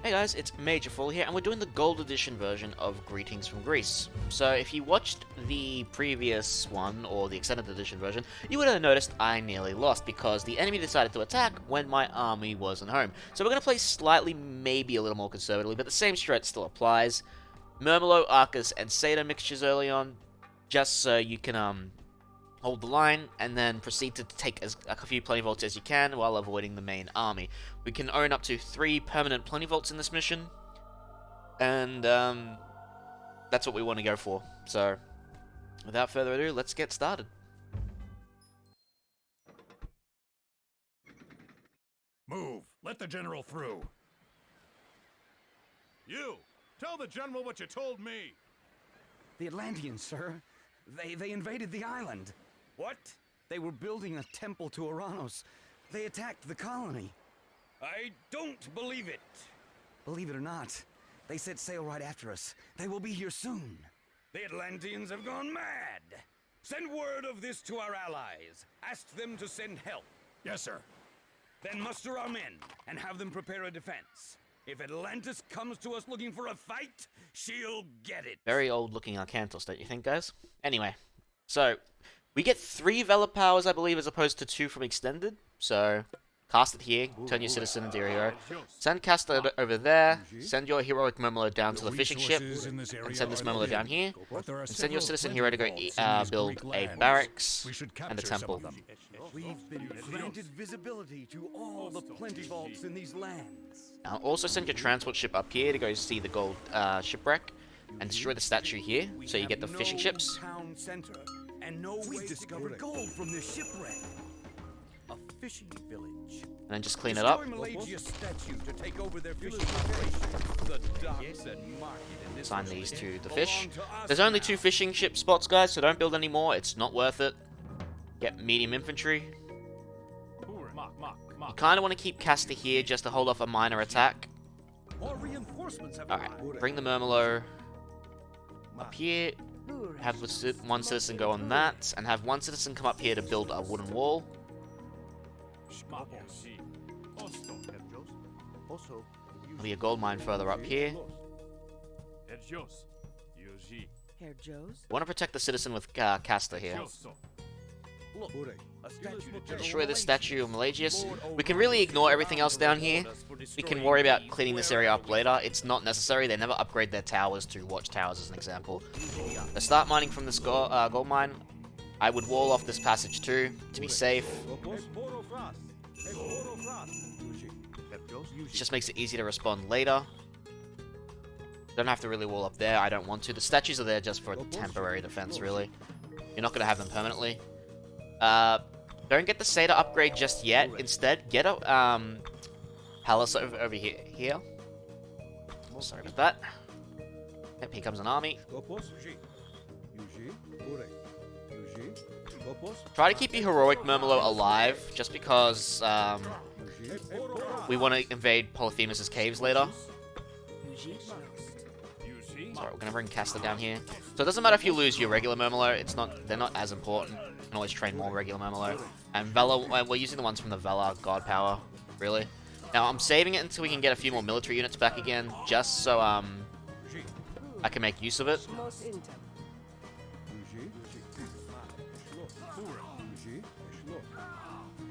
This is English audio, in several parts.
Hey guys, it's Majorful here, and we're doing the Gold Edition version of Greetings from Greece. So if you watched the previous one, or the Extended Edition version, you would have noticed I nearly lost, because the enemy decided to attack when my army wasn't home. So we're going to play slightly, maybe a little more conservatively, but the same strat still applies. Murmillo, Arcus, and Satyr mixtures early on, just so you can hold the line, and then proceed to take a few plentyvolts as you can while avoiding the main army. We can own up to 3 permanent plentyvolts in this mission, and that's what we want to go for. So, without further ado, let's get started. Move! Let the general through! You! Tell the general what you told me! The Atlanteans, sir. They invaded the island. What? They were building a temple to Uranus. They attacked the colony. I don't believe it! Believe it or not, they set sail right after us. They will be here soon. The Atlanteans have gone mad! Send word of this to our allies. Ask them to send help. Yes, sir. Then muster our men, and have them prepare a defense. If Atlantis comes to us looking for a fight, she'll get it. Very old looking Arcantos, don't you think, guys? Anyway, so we get 3 Valor powers, I believe, as opposed to 2 from Extended. So cast it here, turn your citizen into your hero. Send Caster over there, send your heroic Murmillo down to the fishing ship, and send this Murmillo down here. And send your citizen hero to go build a barracks and a temple. We've been granted visibility to all the plentyvolts in these lands. Now also send your transport ship up here to go see the gold shipwreck and destroy the statue here, so you get the fishing ships. Town center, and we discovered gold from this shipwreck. A fishing village. And then just clean it up. Malayas statue to take over their fishing operation. The docks and market in this Assign these to the fish. There's only 2 fishing ship spots, guys, so don't build any more. It's not worth it. Get medium infantry. You kind of want to keep Caster here just to hold off a minor attack. Alright, bring the Murmillo up here. Have one citizen go on that, and have one citizen come up here to build a wooden wall. There'll be a gold mine further up here. Want to protect the citizen with Caster here. Destroy this statue of Malayas. We can really ignore everything else down here. We can worry about cleaning this area up later. It's not necessary. They never upgrade their towers to watchtowers, as an example. They start mining from this gold mine. I would wall off this passage too, to be safe. It just makes it easy to respond later. Don't have to really wall up there. I don't want to. The statues are there just for a temporary defense, really. You're not going to have them permanently. Don't get the Satyr upgrade just yet. Instead, get a palace over here. Sorry about that. Yep, here comes an army. Try to keep your heroic Murmillo alive, just because we want to invade Polyphemus' caves later. Sorry, we're gonna bring Caster down here. So it doesn't matter if you lose your regular Murmillo, they're not as important. You can always train more regular Murmillo. And Valor, we're using the ones from the Valor God Power, really. Now I'm saving it until we can get a few more military units back again, just so I can make use of it.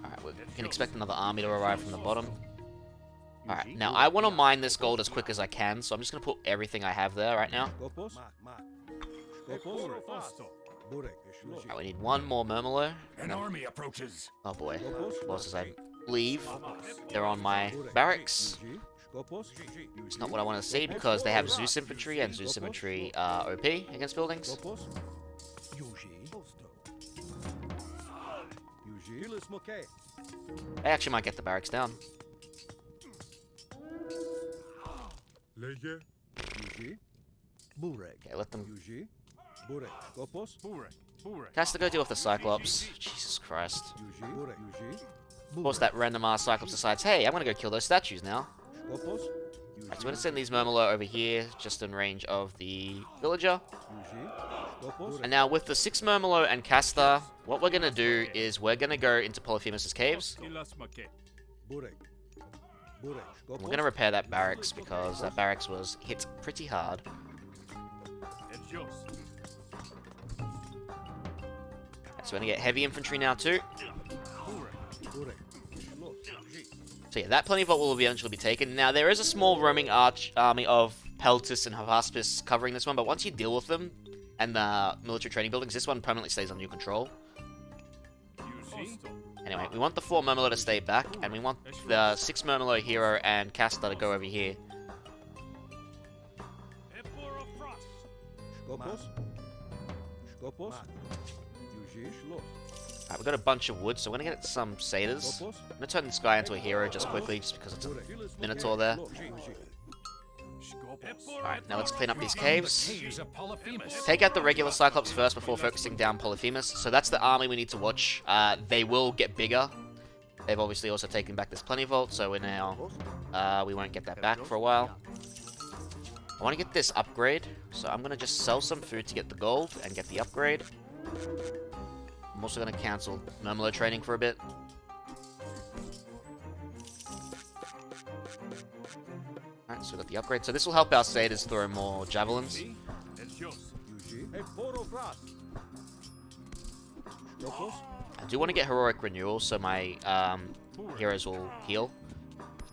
Alright, we can expect another army to arrive from the bottom. Alright, now I want to mine this gold as quick as I can, so I'm just going to put everything I have there right now. Alright, we need one more Murmillo. An army approaches. Oh boy, bosses, I believe they're on my barracks. It's not what I want to see, because they have Zeus infantry, and Zeus infantry are OP against buildings. I actually might get the barracks down. Okay, let them... Caster, go deal with the Cyclops. Jesus Christ. Of course, that random ass Cyclops decides, hey, I'm gonna go kill those statues now. Alright, so I'm gonna send these Murmillo over here, just in range of the villager. And now with the 6 Murmillo and Caster, what we're gonna do is we're gonna go into Polyphemus' caves. We're going to repair that barracks because that barracks was hit pretty hard. So we're going to get heavy infantry now too. So yeah, that plenty vault will eventually be taken. Now there is a small roaming army of Peltis and Haspis covering this one, but once you deal with them and the military training buildings, this one permanently stays under your control. Anyway, we want the 4 Murmillo to stay back, and we want the 6 Murmillo Hero and Caster to go over here. Alright, we've got a bunch of wood, so we're gonna get some Satyrs. I'm gonna turn this guy into a hero just quickly, just because it's a Minotaur there. Alright, now let's clean up these caves. Take out the regular Cyclops first before focusing down Polyphemus. So that's the army we need to watch. They will get bigger. They've obviously also taken back this Plenty Vault, so we're now... we won't get that back for a while. I want to get this upgrade, so I'm going to just sell some food to get the gold and get the upgrade. I'm also going to cancel Murmillo training for a bit. Alright, so we got the upgrade. So this will help our Satyrs throw more javelins. I do want to get heroic renewal, so my heroes will heal.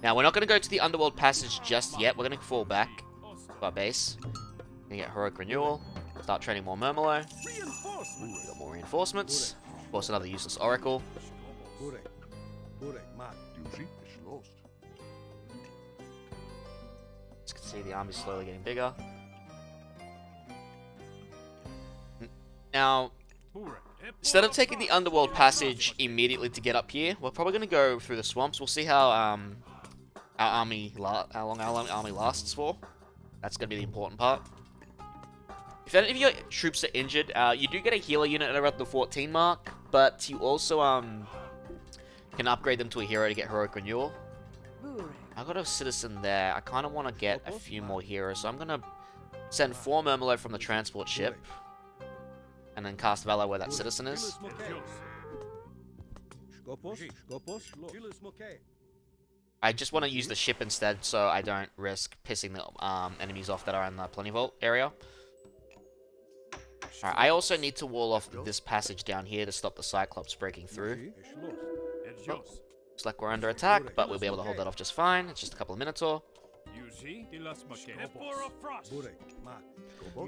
Now, we're not going to go to the underworld passage just yet. We're going to fall back to our base. We're going to get heroic renewal. Start training more Murmillo. We got more reinforcements. Of course, another useless oracle. As you can see, the army's slowly getting bigger. Now, instead of taking the underworld passage immediately to get up here, we're probably going to go through the swamps. We'll see how how long our army lasts for. That's going to be the important part. If any of your troops are injured, you do get a healer unit at around the 14 mark, but you also can upgrade them to a hero to get heroic renewal. I got a citizen there. I kind of want to get a few more heroes, so I'm going to send 4 Murmillo from the transport ship, and then cast Valor where that citizen is. I just want to use the ship instead, so I don't risk pissing the enemies off that are in the Plenty Vault area. Alright, I also need to wall off this passage down here to stop the Cyclops breaking through. Oh, looks like we're under attack, but we'll be able to hold that off just fine. It's just a couple of Minotaur.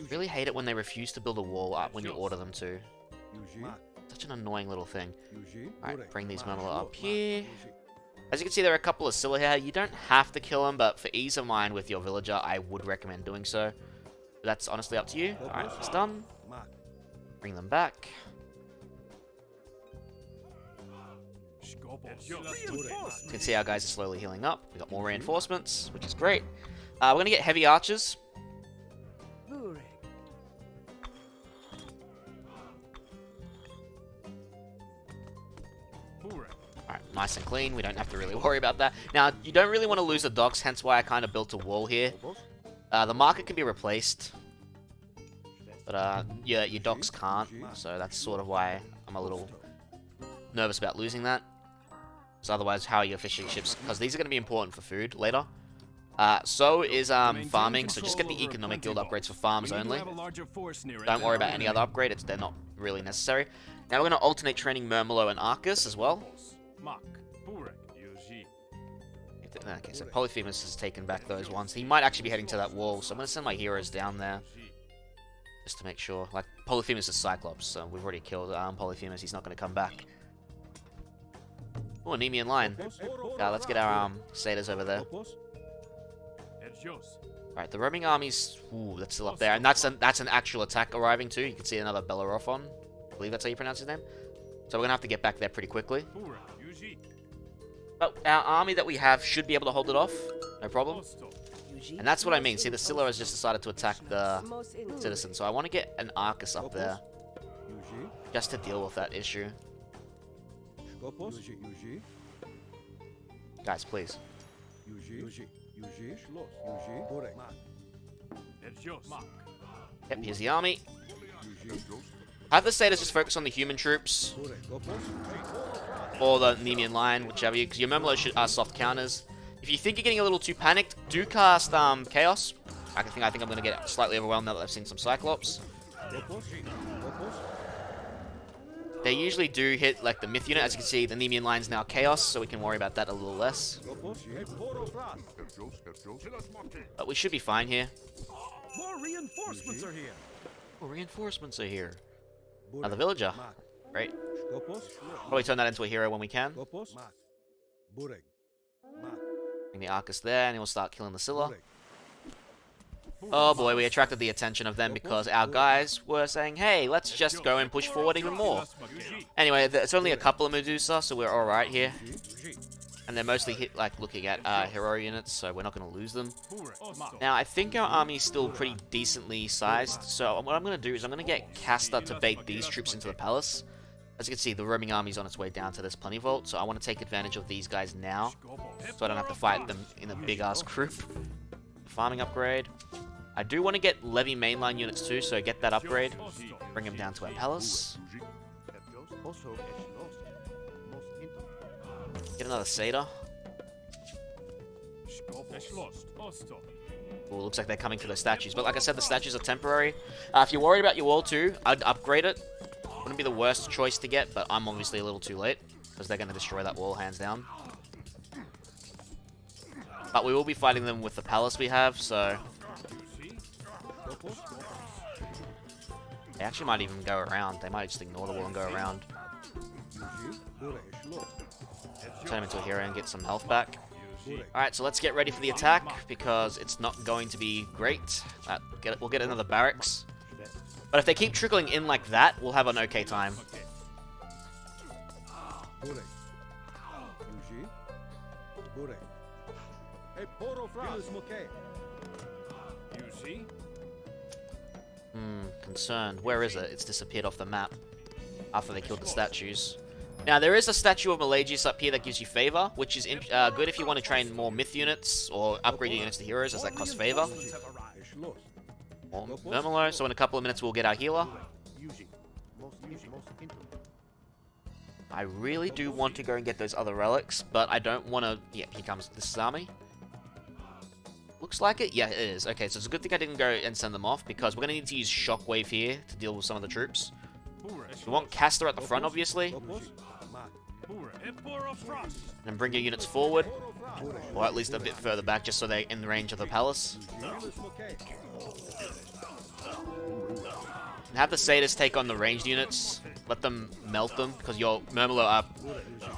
Really hate it when they refuse to build a wall up when you order them to. Such an annoying little thing. Alright, bring these Murmillo up here. As you can see, there are a couple of Scylla here. You don't have to kill them, but for ease of mind with your villager, I would recommend doing so. That's honestly up to you. Alright, it's done. Bring them back. You can see our guys are slowly healing up. We got more reinforcements, which is great. We're going to get heavy archers. Alright, nice and clean. We don't have to really worry about that. Now, you don't really want to lose the docks, hence why I kind of built a wall here. The market can be replaced. But, yeah, your docks can't. So that's sort of why I'm a little nervous about losing that. So otherwise, how are your fishing ships? Because these are going to be important for food later. So is farming, so just get the economic guild upgrades for farms only. Don't worry about any other upgrade, they're not really necessary. Now we're going to alternate training Murmillo and Arcus as well. Okay, so Polyphemus has taken back those ones. He might actually be heading to that wall, so I'm going to send my heroes down there. Just to make sure. Like, Polyphemus is Cyclops, so we've already killed Polyphemus, he's not going to come back. Oh, a Nemean line. Let's get our Satyrs over there. Alright, the roaming armies, ooh, that's still up there. And that's an actual attack arriving too. You can see another Bellerophon. I believe that's how you pronounce his name. So we're going to have to get back there pretty quickly. But our army that we have should be able to hold it off. No problem. And that's what I mean. See, the Scylla has just decided to attack the citizen. So I want to get an Arcus up there. Just to deal with that issue. Guys, please. Yep, here's the army. Have the Satyrs just focus on the human troops. Or the Nemean line, whichever you, because your Murmillo are soft counters. If you think you're getting a little too panicked, do cast Chaos. I think I'm going to get slightly overwhelmed now that I've seen some Cyclops. They usually do hit like the Myth unit. As you can see, the Nemean line's now Chaos, so we can worry about that a little less. But we should be fine here. More reinforcements are here. Oh, reinforcements are here. Another villager. Great. Probably turn that into a hero when we can. Bring the Arcus there, and we'll start killing the Scylla. Oh boy, we attracted the attention of them because our guys were saying, hey, let's just go and push forward even more. Anyway, it's only a couple of Medusa, so we're alright here. And they're mostly looking at hero units, so we're not going to lose them. Now, I think our army's still pretty decently sized, so what I'm going to do is I'm going to get Castor to bait these troops into the palace. As you can see, the roaming army's on its way down to this Plenty Vault, so I want to take advantage of these guys now, so I don't have to fight them in a big-ass group. Farming upgrade. I do want to get Levy mainline units too, so get that upgrade. Bring them down to our palace. Get another Satyr. Ooh, looks like they're coming for the statues, but like I said, the statues are temporary. If you're worried about your wall too, I'd upgrade it. Wouldn't be the worst choice to get, but I'm obviously a little too late, because they're going to destroy that wall hands down. But we will be fighting them with the palace we have, so... They actually might even go around. They might just ignore the wall and go around. Turn him into a hero and get some health back. Alright, so let's get ready for the attack, because it's not going to be great. We'll get another barracks. But if they keep trickling in like that, we'll have an okay time. Concerned. Where is it? It's disappeared off the map after they killed the statues. Now, there is a statue of Malayas up here that gives you favor, which is good if you want to train more myth units or upgrade your units to heroes, as that costs favor. More Murmillo, so in a couple of minutes we'll get our healer. I really do want to go and get those other relics, but I don't want to... Yeah, here comes this army. Looks like it. Yeah, it is. Okay, so it's a good thing I didn't go and send them off, because we're going to need to use shockwave here to deal with some of the troops. We want Castor at the front, obviously. And bring your units forward, or at least a bit further back, just so they're in the range of the palace. And have the Satyrs take on the ranged units. Let them melt them, because your Murmillo are,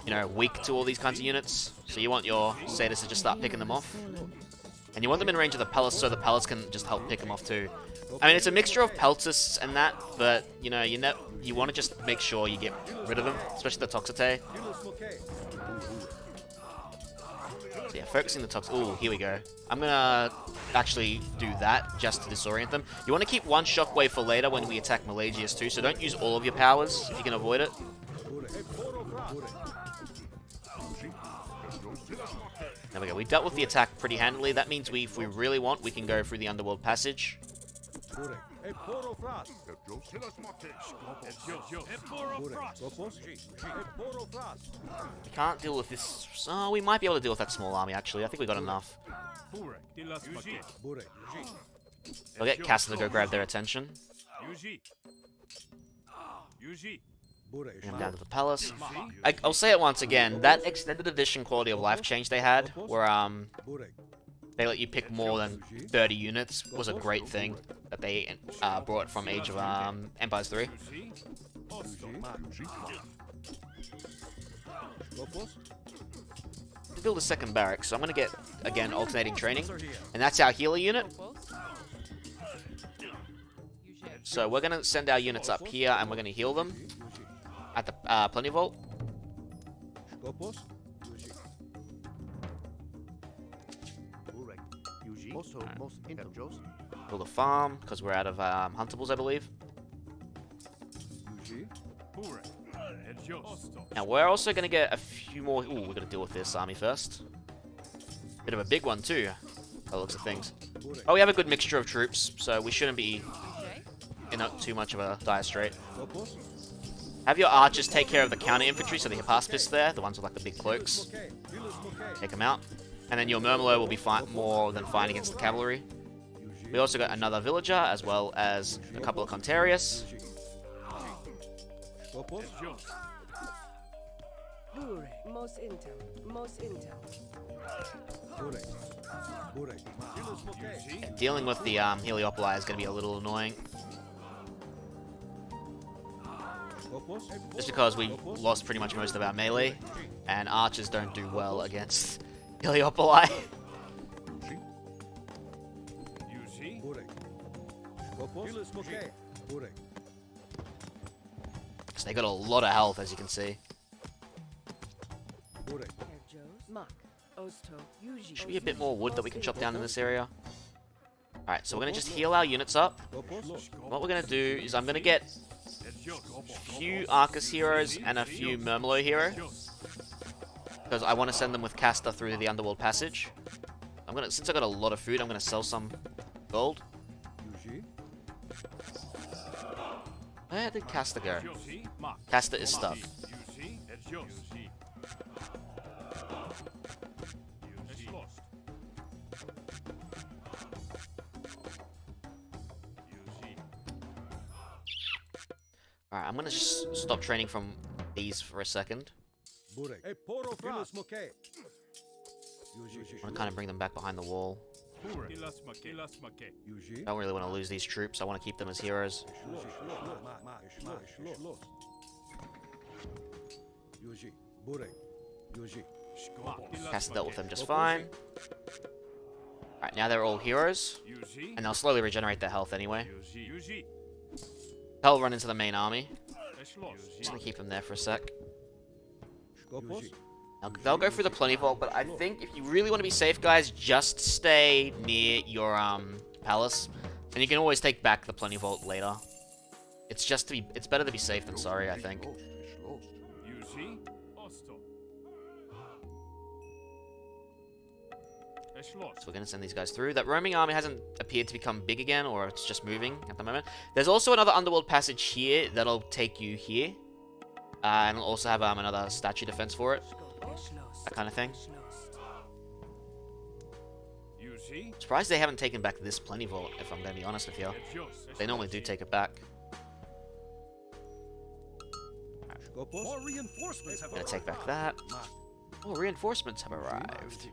you know, weak to all these kinds of units. So you want your Satyrs to just start picking them off. And you want them in range of the palace, so the palace can just help pick them off too. I mean, it's a mixture of peltists and that, but, you know, you want to just make sure you get rid of them, especially the Toxite. So yeah, focusing the Tox... Ooh, here we go. I'm gonna actually do that, just to disorient them. You want to keep one shockwave for later when we attack Malayas too, so don't use all of your powers if you can avoid it. There we go. We dealt with the attack pretty handily. That means if we really want, we can go through the underworld passage. We can't deal with this. Oh, we might be able to deal with that small army, actually. I think we got enough. We'll get Castor to go grab their attention. Bring them down to the palace. I'll say it once again. That extended edition quality of life change they had, where they let you pick more than 30 units, was a great thing that they brought from Age of Empires 3. To build a second barracks, so I'm going to get, again, alternating training. And that's our healer unit. So we're going to send our units up here, and we're going to heal them at the Plenty Vault. Build a farm, because we're out of huntables, I believe. Now, we're also going to get a few more... Ooh, we're going to deal with this army first. Bit of a big one, too, by the looks of things. Oh, we have a good mixture of troops, so we shouldn't be in too much of a dire strait. Have your archers take care of the counter infantry, so the Hypaspis there, the ones with like the big cloaks. Take them out. And then your Murmillo will be more than fine against the cavalry. We also got another villager, as well as a couple of Contarius. Yeah, dealing with the Heliopoli is going to be a little annoying. Just because we lost pretty much most of our melee, and archers don't do well against Heliopoli. So they got a lot of health, as you can see. Should be a bit more wood that we can chop down in this area. Alright, so we're going to just heal our units up. What we're going to do is I'm going to get a few Arcus heroes and a few Murmillo heroes, because I want to send them with Casta through the Underworld Passage. Since I got a lot of food, I'm going to sell some gold. Where did Casta go? Casta is stuck. Alright, I'm gonna just stop training from these for a second. I'm gonna kind of bring them back behind the wall. Don't really want to lose these troops. I want to keep them as heroes. Cast dealt with them just fine. Alright, now they're all heroes. And they'll slowly regenerate their health anyway. They'll run into the main army. Just gonna keep them there for a sec. Now, they'll go through the Plenty Vault, but I think if you really want to be safe, guys, just stay near your palace, and you can always take back the Plenty Vault later. It's better to be safe than sorry, I think. So we're gonna send these guys through. That roaming army hasn't appeared to become big again, or it's just moving at the moment. There's also another Underworld Passage here that'll take you here, and it'll also have another statue defense for it. That kind of thing. Surprised they haven't taken back this Plenty Vault, if I'm going to be honest with you. They normally do take it back. More reinforcements have Gonna take back that. More reinforcements have arrived.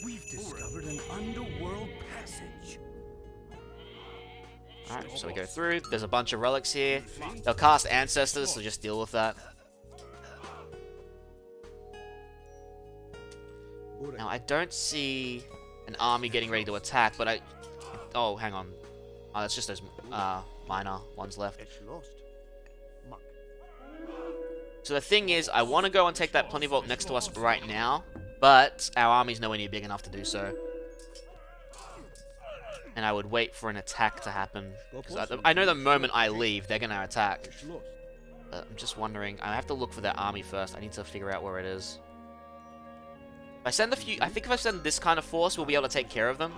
We've discovered an underworld passage. Alright, so we go through. There's a bunch of relics here. They'll cast Ancestors, so just deal with that. Now, I don't see an army getting ready to attack, but I... Oh, hang on. Oh, that's just those minor ones left. So the thing is, I want to go and take that Plenty Vault next to us right now, but our army's nowhere near big enough to do so. And I would wait for an attack to happen, because I know the moment I leave, they're going to attack. But I'm just wondering, I have to look for their army first. I need to figure out where it is. If I send I think if I send this kind of force, we'll be able to take care of them,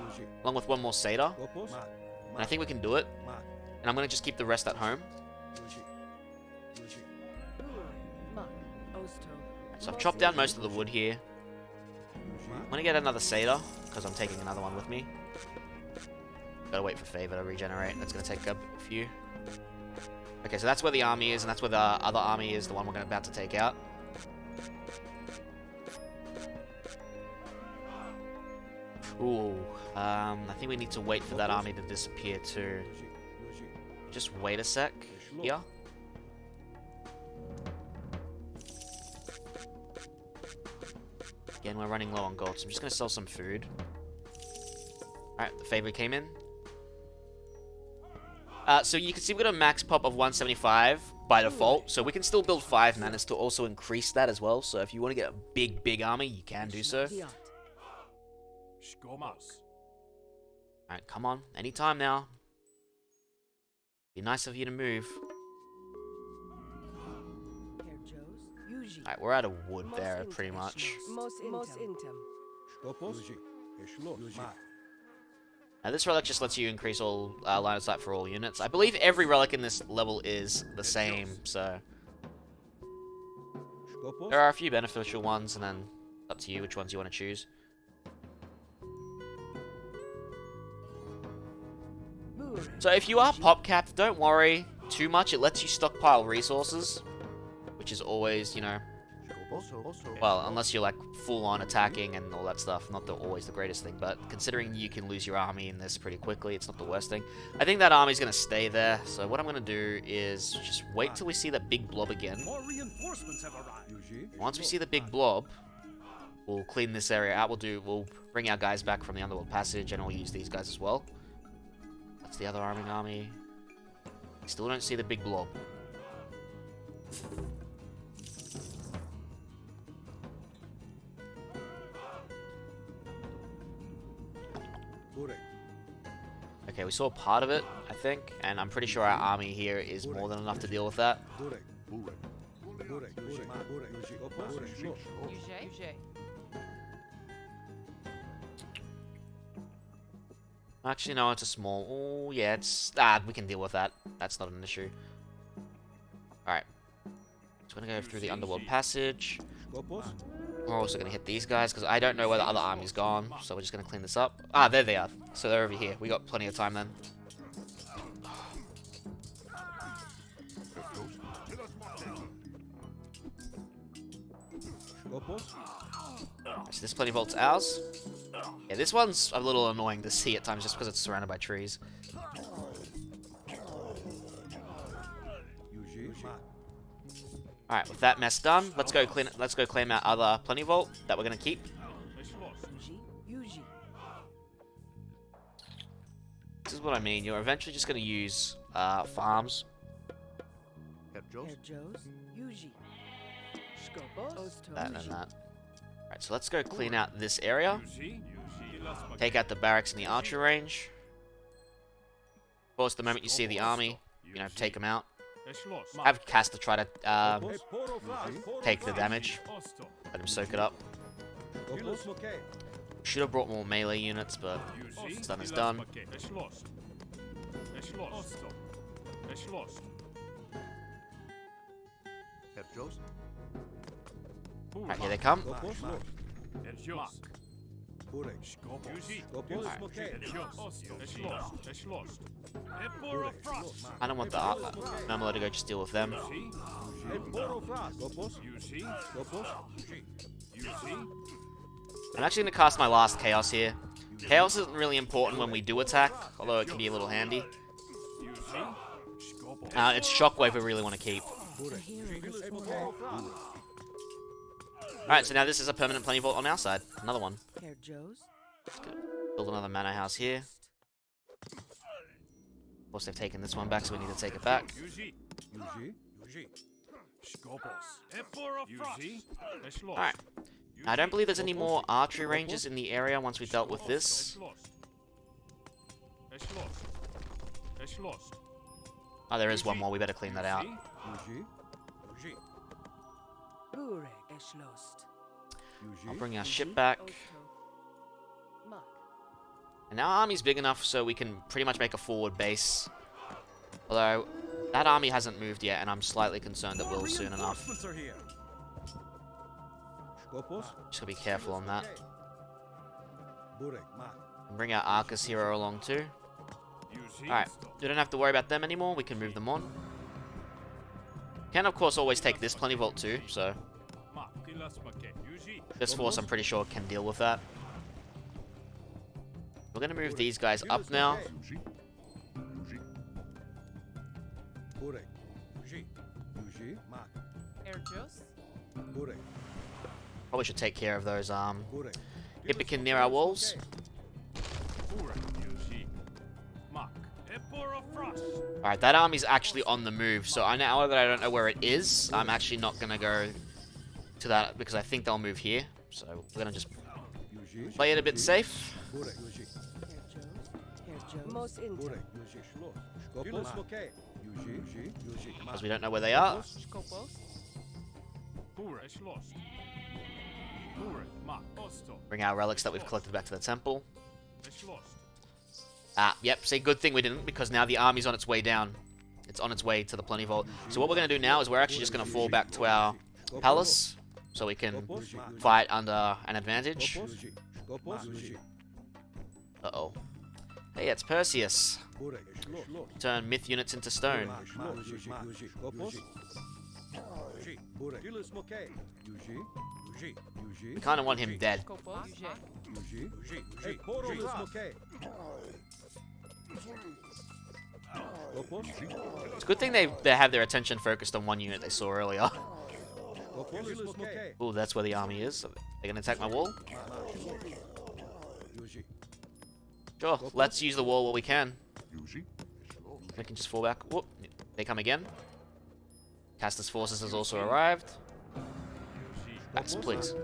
along with one more Satyr. And I think we can do it. And I'm going to just keep the rest at home. So I've chopped down most of the wood here. I'm going to get another Satyr, because I'm taking another one with me. Gotta wait for Favor to regenerate. That's going to take a few. Okay, so that's where the army is, and that's where the other army is, the one we're about to take out. Ooh, I think we need to wait for that army to disappear too. Just wait a sec here. Again, we're running low on gold, so I'm just going to sell some food. Alright, the Favor came in. So you can see we got a max pop of 175 by default, so we can still build 5 manors to also increase that as well. So if you want to get a big army, you can do so. Alright, come on. Anytime now. Be nice of you to move. Alright, we're out of wood there, pretty much. Now this relic just lets you increase all line of sight for all units. I believe every relic in this level is the same, so... There are a few beneficial ones, and then up to you which ones you want to choose. So if you are pop-capped, don't worry too much. It lets you stockpile resources, which is always, you know, well, unless you're like full-on attacking and all that stuff, not always the greatest thing. But considering you can lose your army in this pretty quickly, it's not the worst thing. I think that army's going to stay there. So what I'm going to do is just wait till we see that big blob again. More reinforcements have arrived. Once we see the big blob, we'll clean this area out. We'll bring our guys back from the underworld passage, and we'll use these guys as well. That's the other arming army. Still don't see the big blob. Okay, we saw part of it, I think, and I'm pretty sure our army here is more than enough to deal with that. Actually, no, it's a small... Oh, yeah, it's... we can deal with that. That's not an issue. Alright. Just gonna go through the underworld passage. We're also gonna hit these guys, because I don't know where the other army's gone. So we're just gonna clean this up. Ah, there they are. So they're over here. We got plenty of time then. So this plenty vault's ours. Yeah, this one's a little annoying to see at times just because it's surrounded by trees. Alright, with that mess done, let's go clean it. Let's go claim our other plenty vault that we're gonna keep. This is what I mean. You're eventually just gonna use farms. That and that. Alright, so let's go clean out this area. Take out the barracks and the archer range. Of course, the moment you see the army, you know, take them out. Have Caster try to take the damage. Let him soak it up. Should have brought more melee units, but what's done is done. Alright, here they come. I don't want the Murmillo to go just deal with them. I'm actually going to cast my last Chaos here. Chaos isn't really important when we do attack, although it can be a little handy. It's Shockwave we really want to keep. Alright, so now this is a permanent plenty vault on our side. Another one. Build another manor house here. Of course, they've taken this one back, so we need to take it back. Alright. I don't believe there's any more archery ranges in the area once we've dealt with this. Oh, there is one more. We better clean that out. I'll bring our ship back. And our army's big enough so we can pretty much make a forward base. Although, that army hasn't moved yet, and I'm slightly concerned it will soon enough. Just gotta be careful on that. And bring our Arcus hero along too. Alright, we don't have to worry about them anymore, we can move them on. Can of course always take this plenty vault too, so... This force I'm pretty sure can deal with that. We're gonna move these guys up now. Probably should take care of those Hippican near our walls. Alright, that army's actually on the move, so now that I don't know where it is, I'm actually not gonna go to that because I think they'll move here. So we're gonna just play it a bit safe. Because we don't know where they are. Bring our relics that we've collected back to the temple. Yep, see, good thing we didn't, because now the army's on its way down. It's on its way to the plenty vault. So what we're going to do now is we're actually just going to fall back to our palace, so we can fight under an advantage. Uh-oh. Hey, it's Perseus. Turn myth units into stone. We kind of want him dead. It's a good thing they have their attention focused on one unit they saw earlier. Ooh, that's where the army is. They're gonna attack my wall. Sure, let's use the wall while we can. They can just fall back. Whoop, they come again. Castor's forces has also arrived. Backs, please.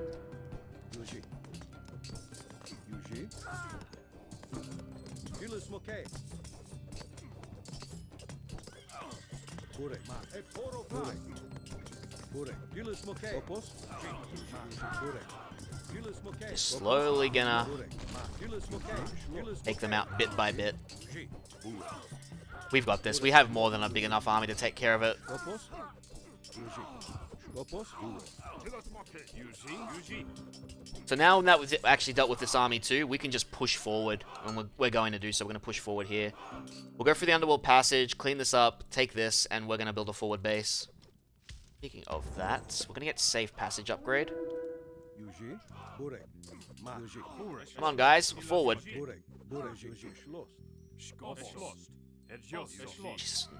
They're slowly gonna take them out bit by bit. We've got this. We have more than a big enough army to take care of it. So now that we've actually dealt with this army too, we can just push forward, and we're going to do so. We're going to push forward here. We'll go through the underworld passage, clean this up, take this, and we're going to build a forward base. Speaking of that, we're going to get safe passage upgrade. Come on, guys, forward. Just,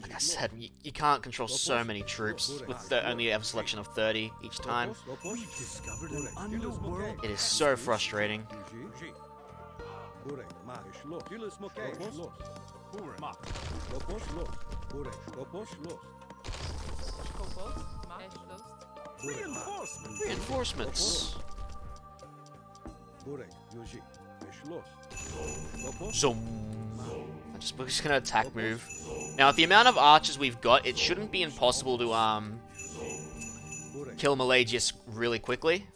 like I said, you can't control so many troops with only a selection of 30 each time. It is so frustrating. Reinforcements. So we're just gonna attack move. Now, with the amount of archers we've got, it shouldn't be impossible to kill Malayas really quickly.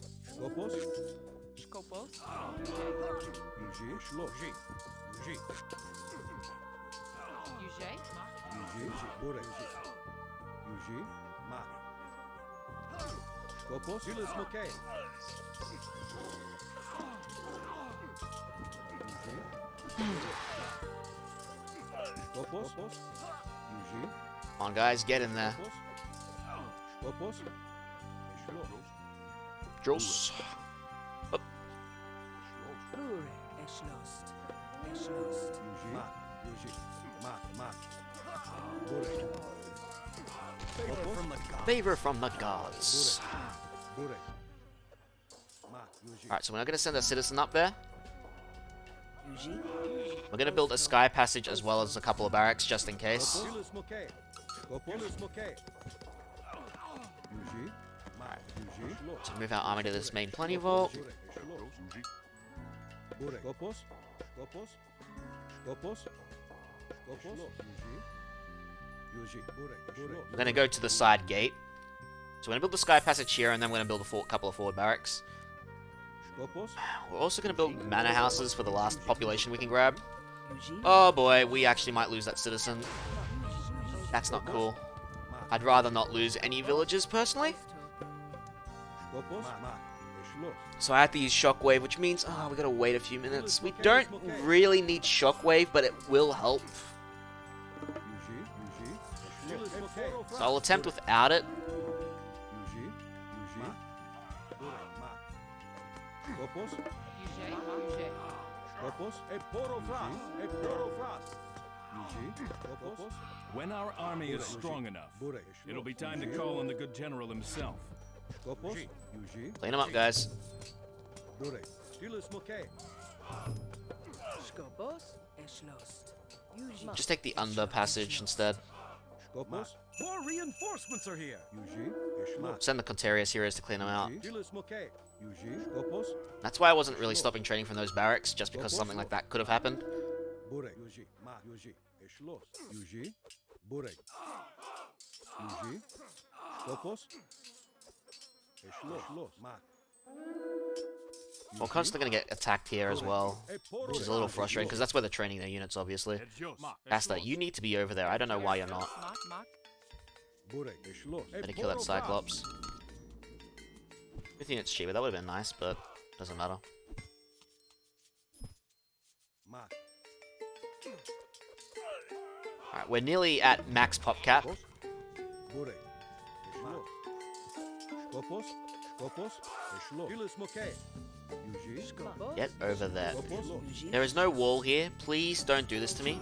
Come on, guys, get in there. Jos. Up. Favor from the gods. Alright, so we're not going to send a citizen up there. We're going to build a sky passage as well as a couple of barracks just in case. Alright. So move our army to this main plenty vault. We're going to go to the side gate. So we're going to build the sky passage here, and then we're going to build a couple of forward barracks. We're also going to build manor houses for the last population we can grab. Oh boy, we actually might lose that citizen. That's not cool. I'd rather not lose any villagers, personally. So I have to use shockwave, which means, we gotta wait a few minutes. We don't really need shockwave, but it will help. So I'll attempt without it. When our army is strong enough, it'll be time to call on the good general himself. Clean them up, guys. Just take the under passage instead. More reinforcements are here. Send the Contarius heroes to clean them out. That's why I wasn't really stopping training from those barracks, just because something like that could have happened. We're constantly going to get attacked here as well, which is a little frustrating, because that's where they're training their units, obviously. Asta, you need to be over there. I don't know why you're not. Better kill that Cyclops. Good units cheaper. That would have been nice, but doesn't matter. Alright, we're nearly at max pop cap. Get over there. There is no wall here. Please don't do this to me.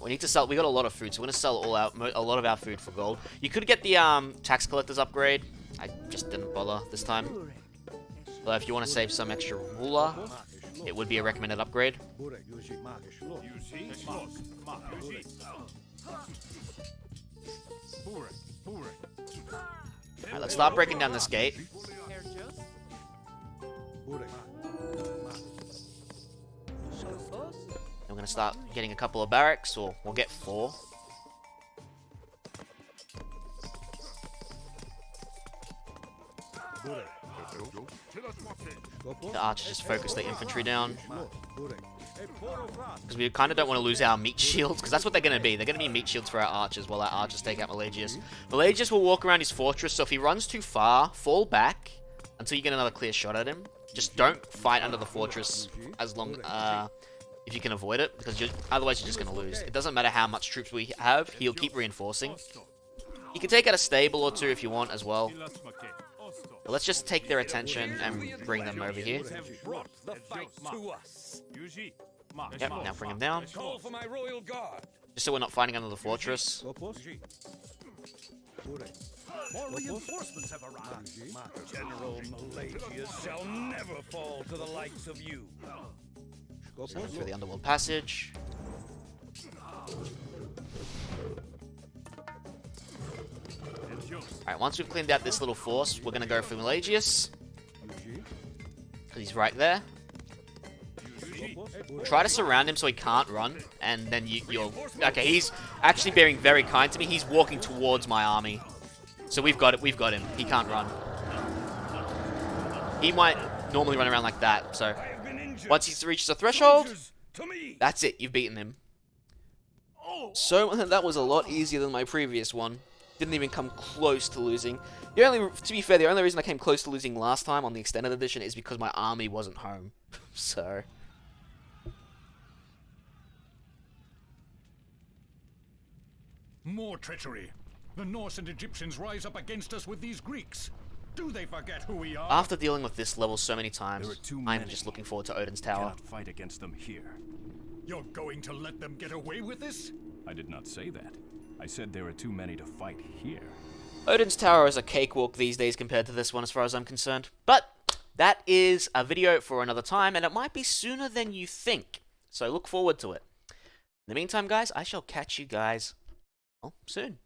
We need to sell. We got a lot of food, so we're gonna sell a lot of our food for gold. You could get the tax collector's upgrade. I just didn't bother this time. But if you want to save some extra ruler, it would be a recommended upgrade. Alright, let's start breaking down this gate. I'm gonna start getting a couple of barracks, or we'll get 4. The archers just focus the infantry down. Because we kind of don't want to lose our meat shields, because that's what they're going to be. They're going to be meat shields for our archers while our archers take out Malayas. Malayas will walk around his fortress, so if he runs too far, fall back until you get another clear shot at him. Just don't fight under the fortress as long, if you can avoid it, because otherwise you're just going to lose. It doesn't matter how much troops we have, he'll keep reinforcing. You can take out a stable or 2 if you want as well. But let's just take their attention and bring them over here. Yep, now bring them down. Just so we're not fighting under the fortress. More reinforcements have arrived. General Malayas shall never fall to the likes of you. Send them through the underworld passage. Alright, once we've cleaned out this little force, we're gonna go for Malayas. Because he's right there. Try to surround him so he can't run, and then you'll... Okay, he's actually being very kind to me. He's walking towards my army. So we've got him. He can't run. He might normally run around like that, so... Once he reaches the threshold, that's it. You've beaten him. So, that was a lot easier than my previous one. Didn't even come close to losing. To be fair, the only reason I came close to losing last time on the extended edition is because my army wasn't home. So... More treachery. The Norse and Egyptians rise up against us with these Greeks. Do they forget who we are? After dealing with this level so many times, I'm just looking forward to Odin's Tower. Cannot fight against them here. You're going to let them get away with this? I did not say that. I said there are too many to fight here. Odin's Tower is a cakewalk these days compared to this one as far as I'm concerned. But that is a video for another time, and it might be sooner than you think. So look forward to it. In the meantime, guys, I shall catch you guys soon.